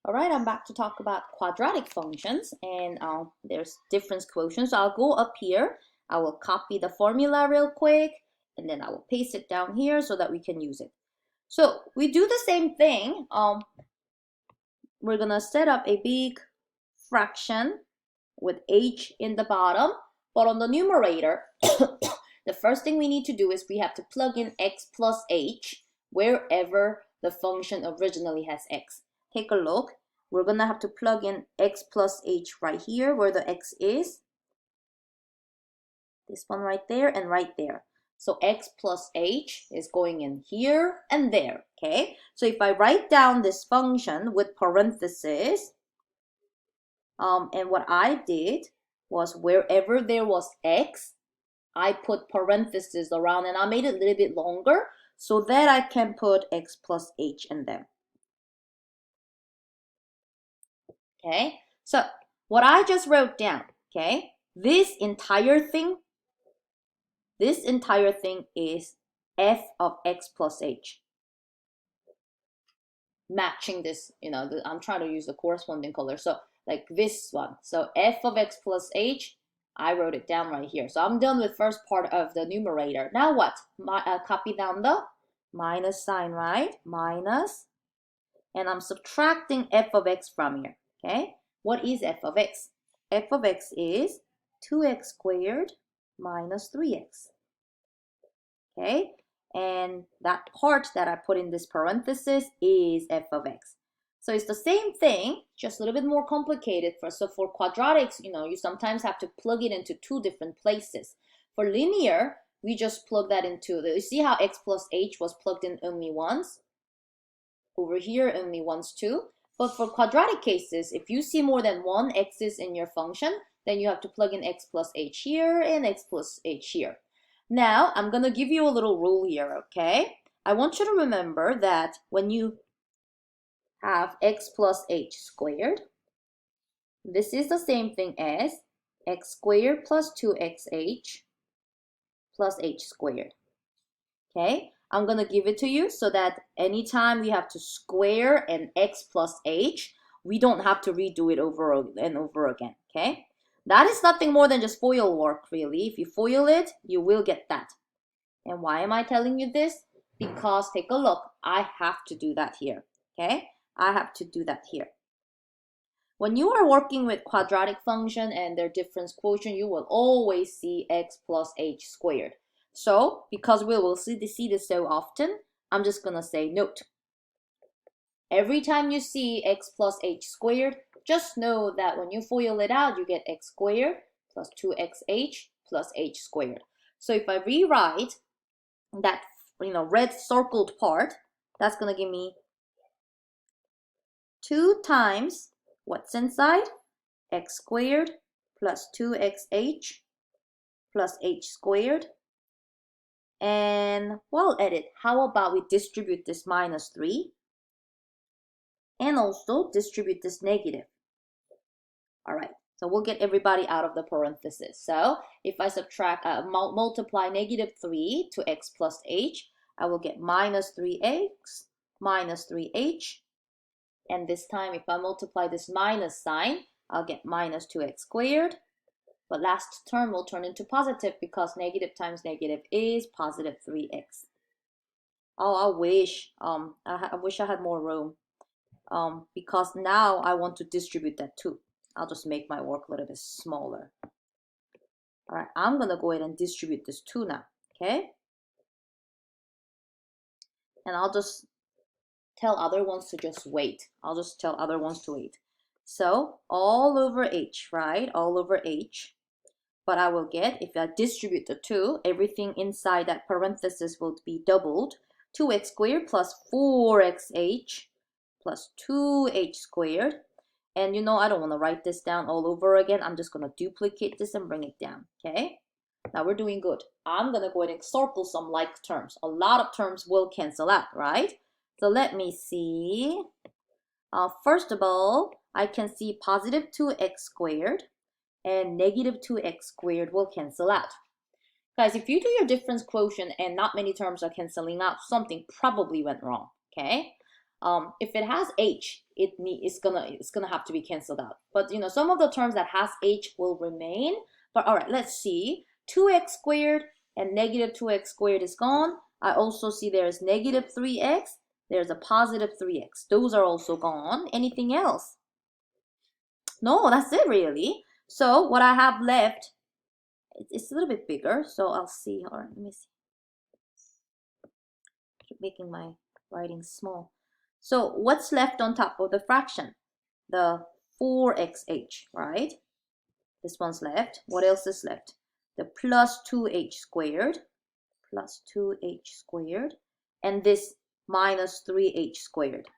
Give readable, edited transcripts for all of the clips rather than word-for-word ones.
All right, I'm back to talk about quadratic functions, and there's difference quotients. So I'll go up here. I will copy the formula real quick, and then I will paste it down here so that we can use it. So we do the same thing. We're gonna set up a big fraction with h in the bottom, but on the numerator, the first thing we need to do is we have to plug in x plus h wherever the function originally has x. Take a look. We're going to have to plug in x plus h right here where the x is. This one right there and right there. So x plus h is going in here and there, okay? So if I write down this function with parentheses, and what I did was wherever there was x, I put parentheses around and I made it a little bit longer so that I can put x plus h in them. Okay, so what I just wrote down, okay, this entire thing is f of x plus h. Matching this, I'm trying to use the corresponding color. So like this one. So f of x plus h, I wrote it down right here. So I'm done with first part of the numerator. Now what? Copy down the minus sign, right? Minus. And I'm subtracting f of x from here, okay? What is f of x? F of x is 2x squared minus 3x, okay? And that part that I put in this parenthesis is f of x. So it's the same thing, just a little bit more complicated. So for quadratics, you sometimes have to plug it into two different places. For linear, we just plug that into, you see how x plus h was plugged in only once? Over here, only once too. But for quadratic cases, if you see more than one x's in your function, then you have to plug in x plus h here and x plus h here. Now, I'm going to give you a little rule here, okay? I want you to remember that when you have x plus h squared, this is the same thing as x squared plus 2xh plus h squared, okay? I'm going to give it to you so that anytime we have to square an x plus h, we don't have to redo it over and over again, okay? That is nothing more than just FOIL work, really. If you FOIL it, you will get that. And why am I telling you this? Because take a look. I have to do that here, okay? I have to do that here. When you are working with quadratic function and their difference quotient, you will always see x plus h squared. So, because we will see this so often, I'm just going to say note. Every time you see x plus h squared, just know that when you FOIL it out, you get x squared plus 2xh plus h squared. So if I rewrite that, red circled part, that's going to give me 2 times what's inside? X squared plus 2xh plus h squared. And well, edit. How about we distribute this minus 3 and also distribute this negative. All right, so we'll get everybody out of the parenthesis. So if I subtract, multiply negative 3 to x plus h, I will get minus 3x minus 3h. And this time, if I multiply this minus sign, I'll get minus 2x squared. But last term will turn into positive because negative times negative is positive 3x. Oh, I wish I had more room. Because now I want to distribute that too. I'll just make my work a little bit smaller. All right, I'm going to go ahead and distribute this 2 now, okay? And I'll just tell other ones to just wait. I'll just tell other ones to wait. So all over h, right? All over h. But I will get, if I distribute the 2, everything inside that parenthesis will be doubled. 2x squared plus 4xh plus 2h squared. And I don't want to write this down all over again. I'm just going to duplicate this and bring it down, okay? Now we're doing good. I'm going to go ahead and circle some like terms. A lot of terms will cancel out, right? So let me see. First of all, I can see positive 2x squared and negative 2x squared will cancel out. Guys, if you do your difference quotient and not many terms are canceling out, something probably went wrong, okay? If it has h, it's gonna have to be canceled out. But you know, some of the terms that has h will remain. But all right, let's see. 2x squared and negative 2x squared is gone. I also see there's negative 3x. There's a positive 3x. Those are also gone. Anything else? No, that's it really. So what I have left, it's a little bit bigger. So I'll see. All right, let me see. Keep making my writing small. So what's left on top of the fraction? The 4xh, right? This one's left. What else is left? The plus 2h squared, plus 2h squared, and this minus 3h squared,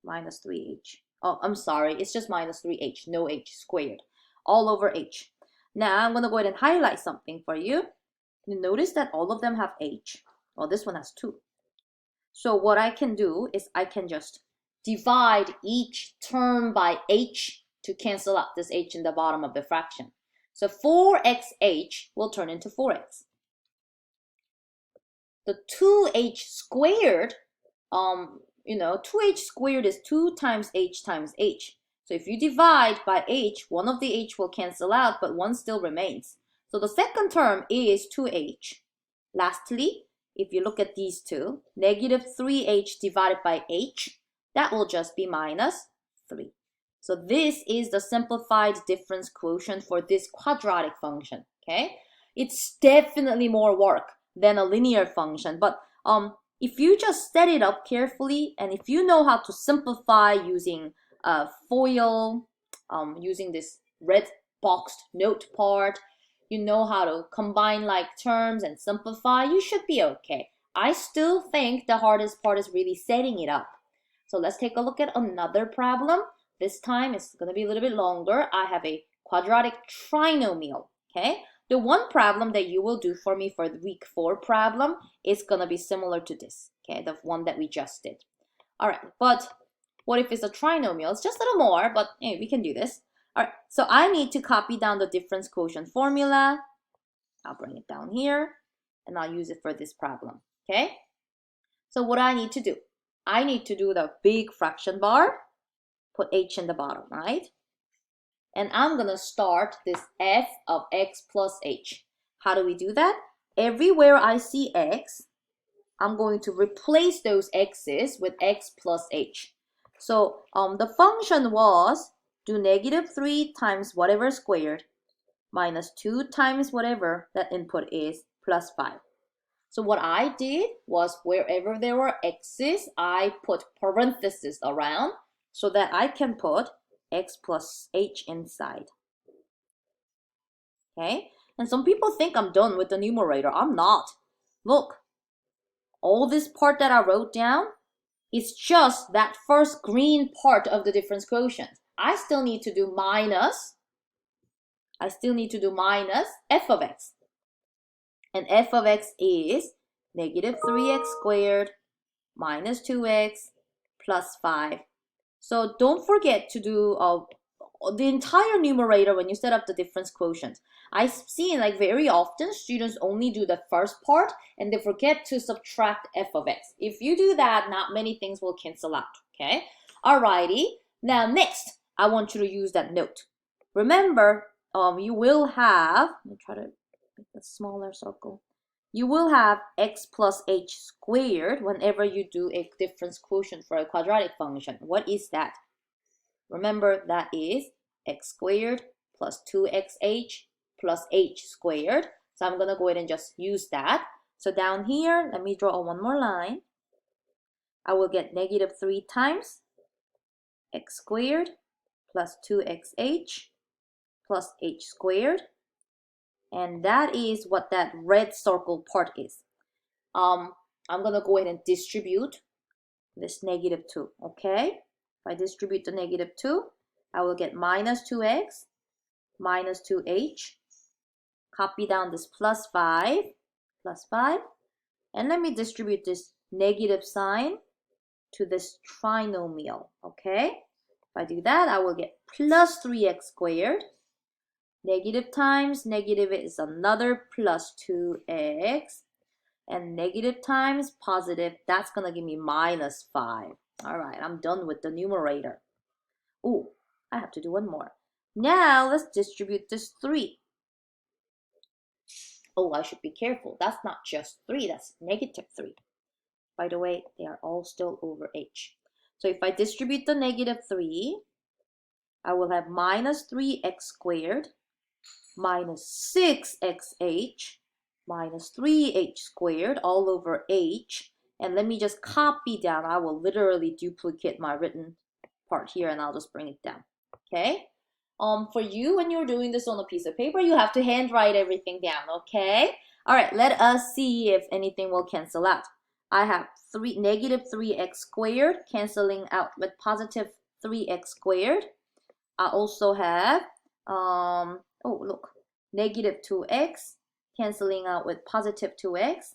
minus 3h. Oh, I'm sorry, it's just minus 3h, no h squared, all over h. Now I'm going to go ahead and highlight something for you. You notice that all of them have h. Well, this one has 2. So what I can do is I can just divide each term by h to cancel out this h in the bottom of the fraction. So 4xh will turn into 4x. The 2h squared, 2h squared is 2 times h times h. So if you divide by h, one of the h will cancel out, but one still remains. So the second term is 2h. Lastly, if you look at these two, negative 3h divided by h, that will just be minus 3. So this is the simplified difference quotient for this quadratic function, okay? It's definitely more work than a linear function, but if you just set it up carefully, and if you know how to simplify using FOIL, using this red boxed note part, you know how to combine like terms and simplify, you should be okay. I still think the hardest part is really setting it up. So let's take a look at another problem. This time it's going to be a little bit longer. I have a quadratic trinomial, okay? The one problem that you will do for me for the week 4 problem is going to be similar to this, okay? The one that we just did. All right, but what if it's a trinomial? It's just a little more, but hey, we can do this. All right, so I need to copy down the difference quotient formula. I'll bring it down here, and I'll use it for this problem, okay? So what do I need to do? I need to do the big fraction bar, put h in the bottom, right? And I'm going to start this f of x plus h. How do we do that? Everywhere I see x, I'm going to replace those x's with x plus h. So the function was do negative 3 times whatever squared minus 2 times whatever that input is plus 5. So what I did was wherever there were x's, I put parentheses around so that I can put x plus h inside. Okay? And some people think I'm done with the numerator. I'm not. Look, all this part that I wrote down is just that first green part of the difference quotient. I still need to do minus. I still need to do minus f of x. And f of x is negative 3x squared minus 2x plus 5. So don't forget to do the entire numerator when you set up the difference quotient. I've seen like very often students only do the first part and they forget to subtract f of x. If you do that, not many things will cancel out, okay? Alrighty, now next, I want you to use that note. Remember, you will have, let me try to make a smaller circle. You will have x plus h squared whenever you do a difference quotient for a quadratic function. What is that? Remember, that is x squared plus 2xh plus h squared. So I'm going to go ahead and just use that. So down here, let me draw one more line. I will get negative 3 times x squared plus 2xh plus h squared. And that is what that red circle part is. I'm going to go ahead and distribute this negative 2, okay? If I distribute the negative 2, I will get minus 2x minus 2h. Copy down this plus 5, and let me distribute this negative sign to this trinomial, okay? If I do that, I will get plus 3x squared. Negative times negative is another plus 2x. And negative times positive, that's going to give me minus 5. All right, I'm done with the numerator. Oh, I have to do one more. Now let's distribute this 3. Oh, I should be careful. That's not just 3, that's negative 3. By the way, they are all still over h. So if I distribute the negative 3, I will have minus 3x squared minus 6xh minus 3h squared all over h. And let me just copy down. I will literally duplicate my written part here and I'll just bring it down. Okay? For you, when you're doing this on a piece of paper, you have to handwrite everything down, okay? All right, let us see if anything will cancel out. I have negative 3x squared canceling out with positive 3x squared. I also have, oh, look, negative 2x canceling out with positive 2x.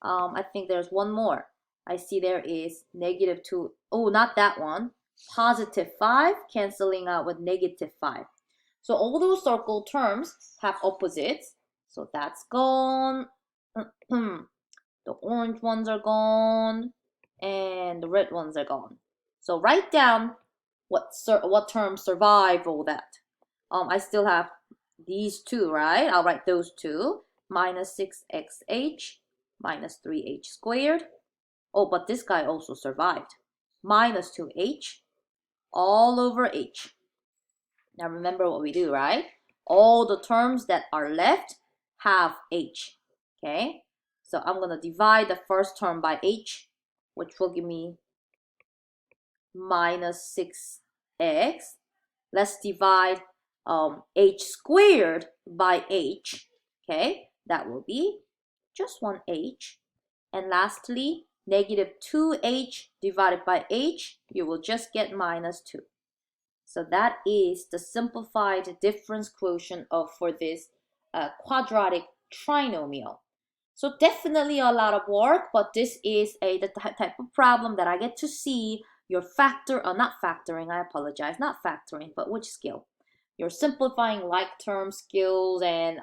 I think there's one more. I see there is negative 2. Oh, not that one. Positive 5 canceling out with negative 5. So all those circle terms have opposites. So that's gone. The orange ones are gone. And the red ones are gone. So write down what terms survive all that. I still have these two, right? I'll write those two. Minus 6xh minus 3h squared. Oh, but this guy also survived. Minus 2h all over h. Now remember what we do, right? All the terms that are left have h, okay? So I'm going to divide the first term by h, which will give me minus 6x. Let's divide h squared by h, okay? That will be just 1h. And lastly, negative 2h divided by h, you will just get minus 2. So that is the simplified difference quotient for this quadratic trinomial. So definitely a lot of work, but this is the type of problem that I get to see your not factoring, I apologize, not factoring, but which skill? You're simplifying like term skills and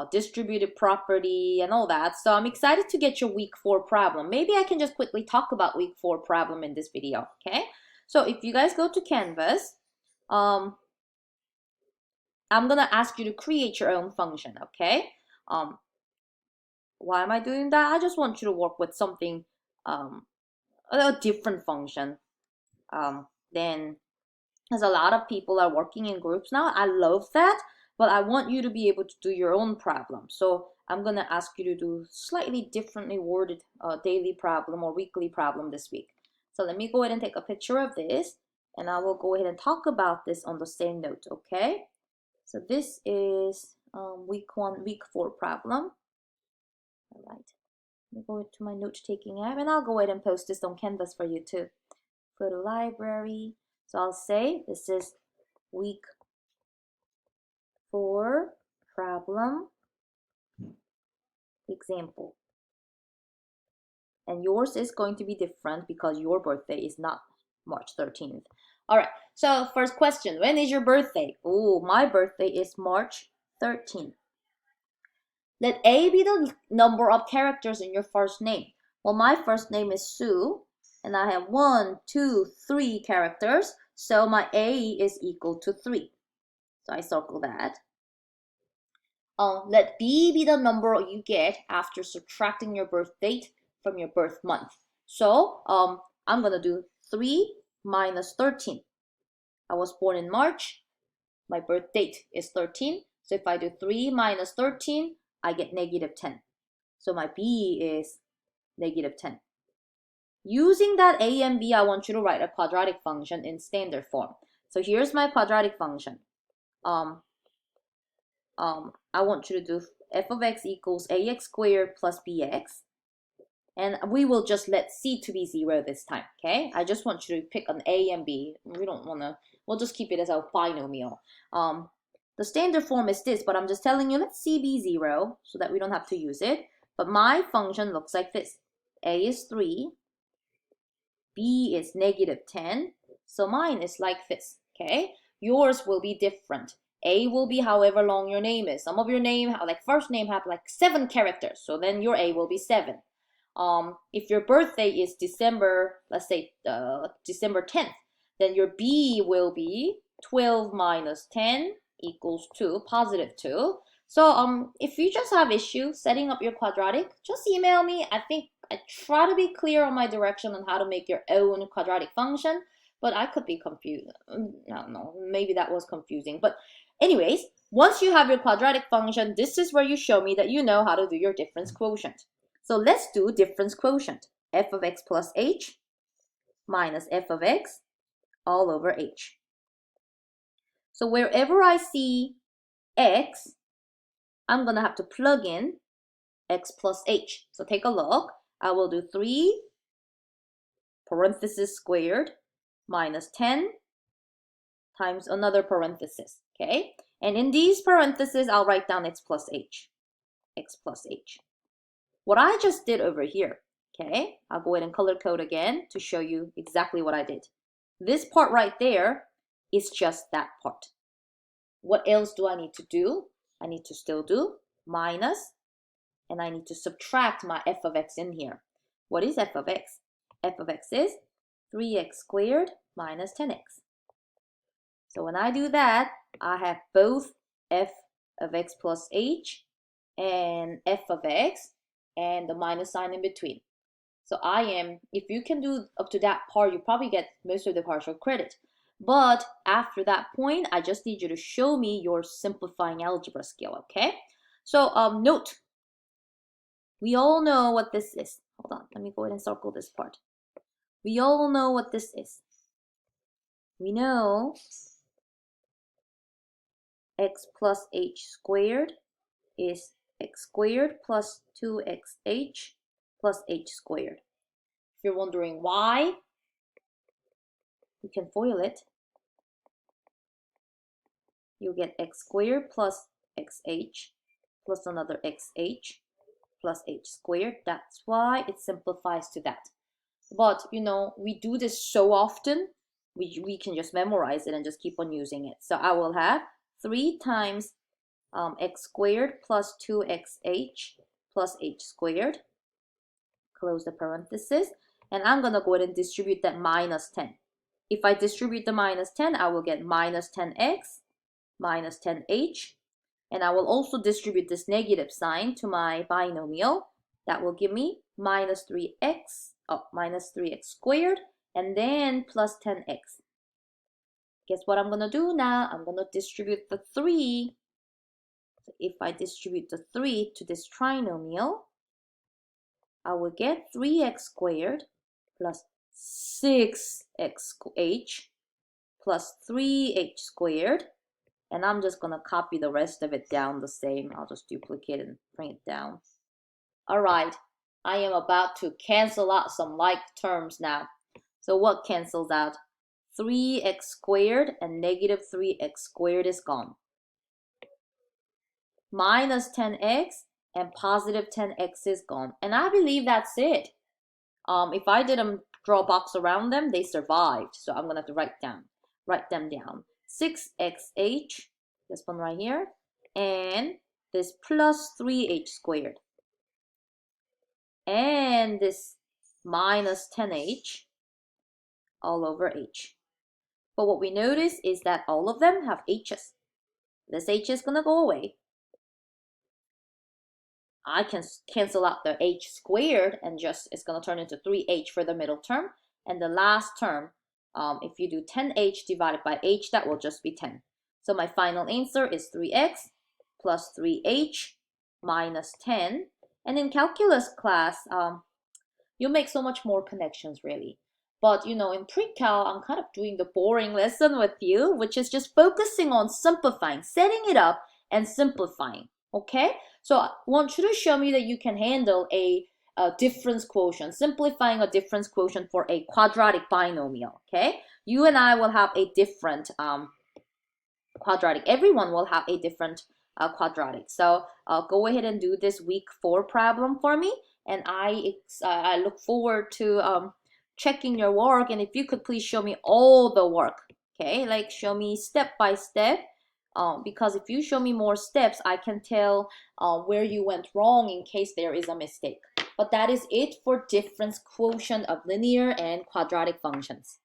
distributed property and all that. So I'm excited to get your week 4 problem. Maybe I can just quickly talk about week 4 problem in this video, okay? So if you guys go to Canvas, I'm gonna ask you to create your own function, okay? Why am I doing that? I just want you to work with something, a different function. Then, because a lot of people are working in groups now. I love that, but I want you to be able to do your own problem. So I'm gonna ask you to do slightly differently worded daily problem or weekly problem this week. So let me go ahead and take a picture of this, and I will go ahead and talk about this on the same note, okay? So this is week 4 problem. All right, let me go to my note-taking app, and I'll go ahead and post this on Canvas for you too. Go to library. So I'll say this is week 4 problem example. And yours is going to be different because your birthday is not March 13th. All right, so first question, when is your birthday? Oh, my birthday is March 13th. Let A be the number of characters in your first name. Well, my first name is Sue, and I have 1, 2, 3 characters, so my A is equal to 3. So I circle that. Let B be the number you get after subtracting your birth date from your birth month. So I'm going to do 3 minus 13. I was born in March. My birth date is 13. So if I do 3 minus 13, I get negative 10. So my B is negative 10. Using that A and B, I want you to write a quadratic function in standard form. So here's my quadratic function. I want you to do f of x equals ax squared plus bx. And we will just let c to be 0 this time, okay? I just want you to pick an a and b. We don't want to, we'll just keep it as a binomial. The standard form is this, but I'm just telling you, let c be 0 so that we don't have to use it. But my function looks like this. A is 3, b is negative 10, so mine is like this, okay? Yours will be different. A will be however long your name is. Some of your name, like first name, have like 7 characters, so then your A will be 7. If your birthday is December, let's say December 10th, then your b will be 12 minus 10 equals 2, positive 2. So if you just have issue setting up your quadratic, just email me. I think I try to be clear on my direction on how to make your own quadratic function, but I could be confused. I don't know, maybe that was confusing. But anyways, once you have your quadratic function, this is where you show me that you know how to do your difference quotient. So let's do difference quotient. F of x plus h minus f of x all over h. So wherever I see x, I'm going to have to plug in x plus h. So take a look. I will do 3 parenthesis squared minus 10 times another parenthesis, okay? And in these parentheses, I'll write down x plus h. X plus h. What I just did over here, okay? I'll go ahead and color code again to show you exactly what I did. This part right there is just that part. What else do I need to do? I need to still do minus, and I need to subtract my f of x in here. What is f of x? F of x is 3x squared minus 10x. So when I do that, I have both f of x plus h and f of x and the minus sign in between. So if you can do up to that part, you probably get most of the partial credit. But after that point, I just need you to show me your simplifying algebra skill, okay? So note, we all know what this is. Hold on, let me go ahead and circle this part. We all know what this is. We know x plus h squared is x squared plus 2xh plus h squared. If you're wondering why, you can FOIL it. You get x squared plus xh plus another xh plus h squared. That's why it simplifies to that. But, you know, we do this so often, we can just memorize it and just keep on using it. So I will have 3 times x squared plus 2xh plus h squared. Close the parenthesis. And I'm going to go ahead and distribute that minus 10. If I distribute the minus 10, I will get minus 10x minus 10h. And I will also distribute this negative sign to my binomial. That will give me minus 3x squared, and then plus 10x. Guess what I'm going to do now? I'm going to distribute the 3. So if I distribute the 3 to this trinomial, I will get 3x squared plus 6xh plus 3h squared. And I'm just going to copy the rest of it down the same. I'll just duplicate and bring it down. All right, I am about to cancel out some like terms now. So what cancels out? 3x squared and negative 3x squared is gone. Minus 10x and positive 10x is gone. And I believe that's it. If I didn't draw a box around them, they survived. So I'm going to have to write them down. 6xh, this one right here, and this plus 3h squared. And this minus 10h all over h. But what we notice is that all of them have h's. This h is going to go away. I can cancel out the h squared and it's going to turn into 3h for the middle term. And the last term, if you do 10h divided by h, that will just be 10. So my final answer is 3x plus 3h minus 10. And in calculus class, you'll make so much more connections, really. But, you know, in pre-cal, I'm kind of doing the boring lesson with you, which is just focusing on simplifying, setting it up and simplifying, okay? So I want you to show me that you can handle a difference quotient, simplifying a difference quotient for a quadratic binomial, okay? You and I will have a different quadratic. Everyone will have a different quadratic. So go ahead and do this week 4 problem for me. And I look forward to checking your work. And if you could please show me all the work, okay? Like show me step by step. Because if you show me more steps, I can tell where you went wrong in case there is a mistake. But that is it for difference quotient of linear and quadratic functions.